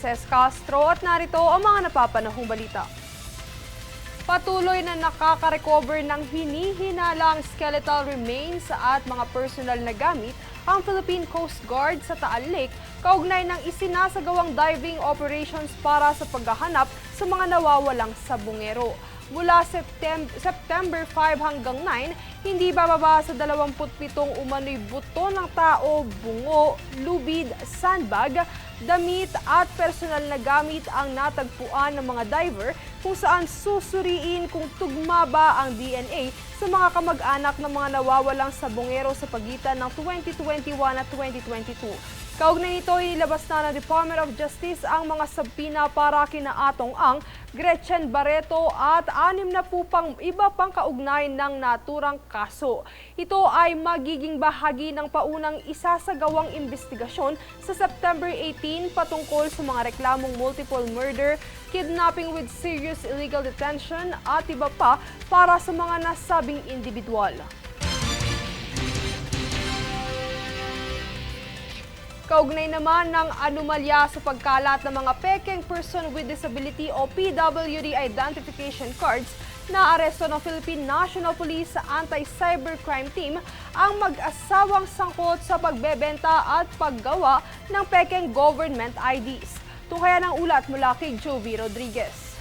Princess Castro at narito ang mga napapanahong balita. Patuloy na nakaka-recover ng hinihinalang skeletal remains at mga personal na gamit ang Philippine Coast Guard sa Taal Lake kaugnay ng isinasagawang diving operations para sa paghahanap sa mga nawawalang sabungero. Mula September 5 hanggang 9, hindi bababa sa 27 umano'y buto ng tao, bungo, lubid, sandbag, damit at personal na gamit ang natagpuan ng mga diver kung saan susuriin kung tugma ba ang DNA sa mga kamag-anak ng mga nawawalang sabongero sa pagitan ng 2021 at 2022. Kaugnay nito, inilabas na ng Department of Justice ang mga sabpina para kina Atong Ang, Gretchen Barreto at 6 na pang iba pang kaugnay ng naturang kaso. Ito ay magiging bahagi ng paunang isasagawang investigasyon sa September 18 patungkol sa mga reklamong multiple murder, kidnapping with serious illegal detention at iba pa para sa mga nasabing individual. Kaugnay naman ng anomalya sa pagkalat ng mga pekeng Person with Disability o PWD identification cards, naaresto ng Philippine National Police sa Anti-Cybercrime Team ang mag-asawang sangkot sa pagbebenta at paggawa ng pekeng government IDs. Tunghayan ang ulat mula kay Jovi Rodriguez.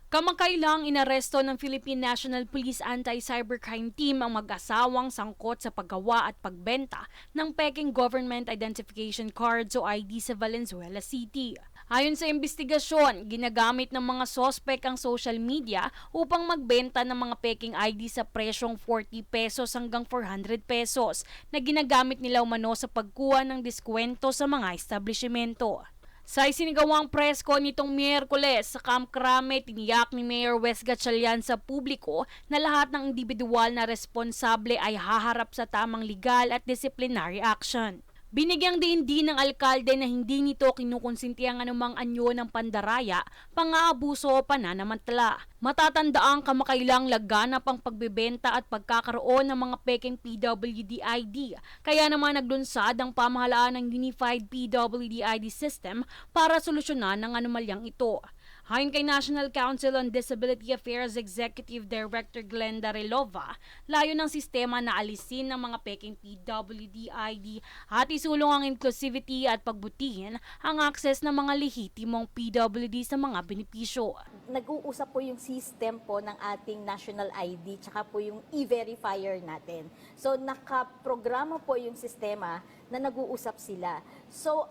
Kamakailang inaresto ng Philippine National Police Anti-Cybercrime Team ang mag-asawang sangkot sa paggawa at pagbenta ng peking government identification cards o ID sa Valenzuela City. Ayon sa investigasyon, ginagamit ng mga sospek ang social media upang magbenta ng mga peking ID sa presyong 40 pesos hanggang 400 pesos na ginagamit nila umano sa pagkuha ng diskwento sa mga establishmento. Sa isinigawang presko nitong Miyerkules sa Camp Crame, tiniyak ni Mayor Wes Gatchalian sa publiko na lahat ng individual na responsable ay haharap sa tamang legal at disciplinary action. Binigyang diin din ng alkalde na hindi nito kinukonsinti ang anumang anyo ng pandaraya, pang-aabuso o pananamantala. Matatandaan kamakailang laganap ang pagbebenta at pagkakaroon ng mga peking PWD ID, kaya naman naglunsad ang pamahalaan ng Unified PWD ID System para solusyonan ang anomalyang ito. Ayon kay National Council on Disability Affairs Executive Director Glenda Relova, layo ng sistema na alisin ng mga peking PWD ID at isulong ang inclusivity at pagbutihin ang akses ng mga lehitimong PWD sa mga benepisyo. Nag-uusap po yung system po ng ating national ID tsaka po yung e-verifier natin. So nakaprograma po yung sistema na nag-uusap sila. So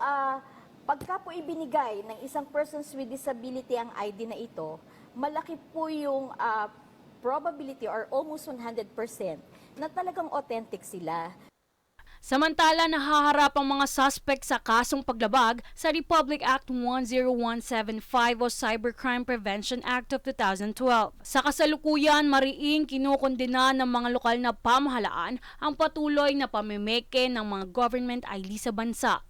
pagka po ibinigay ng isang persons with disability ang ID na ito, malaki po yung probability or almost 100% na talagang authentic sila. Samantala, nahaharap ang mga suspect sa kasong paglabag sa Republic Act 10175 o Cybercrime Prevention Act of 2012. Sa kasalukuyan, mariing kinukondena ng mga lokal na pamahalaan ang patuloy na pamimeke ng mga government ID sa bansa.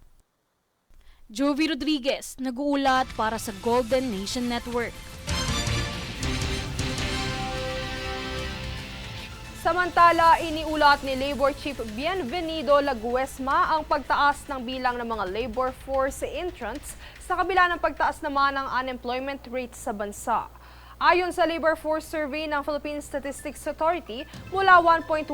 Jovi Rodriguez, nag-uulat para sa Golden Nation Network. Samantala, iniulat ni Labor Chief Bienvenido Laguesma ang pagtaas ng bilang ng mga labor force entrants sa kabila ng pagtaas naman ng unemployment rate sa bansa. Ayon sa Labor Force Survey ng Philippine Statistics Authority, mula 1.25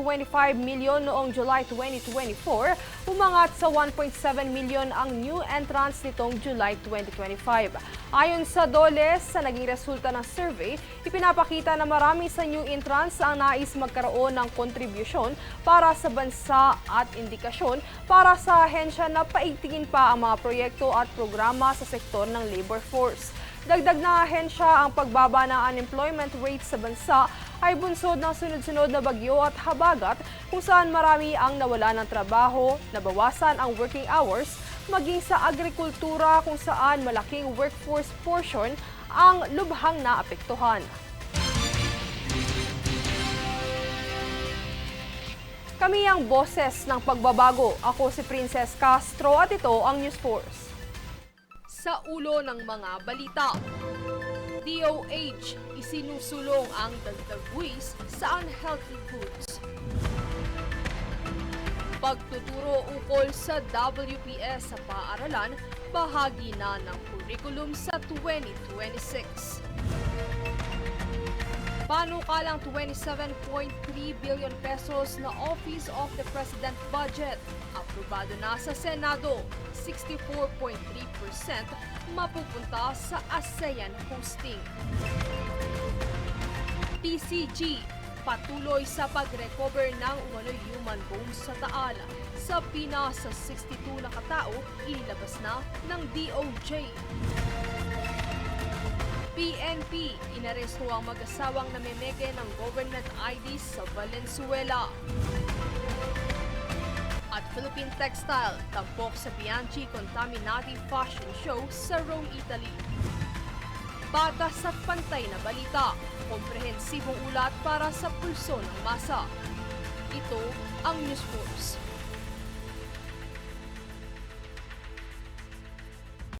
milyon noong July 2024, umangat sa 1.7 milyon ang new entrants nitong July 2025. Ayon sa DOLE, sa naging resulta ng survey, ipinapakita na marami sa new entrants ang nais magkaroon ng kontribusyon para sa bansa at indikasyon para sa ahensya na paigtingin pa ang mga proyekto at programa sa sektor ng labor force. Dagdag na ahensya, ang pagbaba ng unemployment rate sa bansa ay bunsod ng sunod-sunod na bagyo at habagat kung saan marami ang nawala ng trabaho, nabawasan ang working hours, maging sa agrikultura kung saan malaking workforce portion ang lubhang naapektuhan. Kami ang boses ng pagbabago. Ako si Princess Castro at ito ang News Force. Sa ulo ng mga balita, DOH isinusulong ang dagdag buwis sa unhealthy foods. Pagtuturo ukol sa WPS sa paaralan, bahagi na ng curriculum sa 2026. Panukalang 27.3 billion pesos na Office of the President budget. Aprobado na sa Senado. 64.3% mapupunta sa ASEAN hosting. PCG, patuloy sa pag-recover ng umano'y human bones sa Taal. Sa Pinas, sa 62 na katao, ilabas na ng DOJ. PNP, inaresto ang mag-asawang namimeke ng government ID sa Valenzuela. At Philippine Textile, tampok sa Bianchi Contaminati Fashion Show sa Rome, Italy. Batas at pantay na balita, komprehensibong ulat para sa pulso ng masa. Ito ang News Force.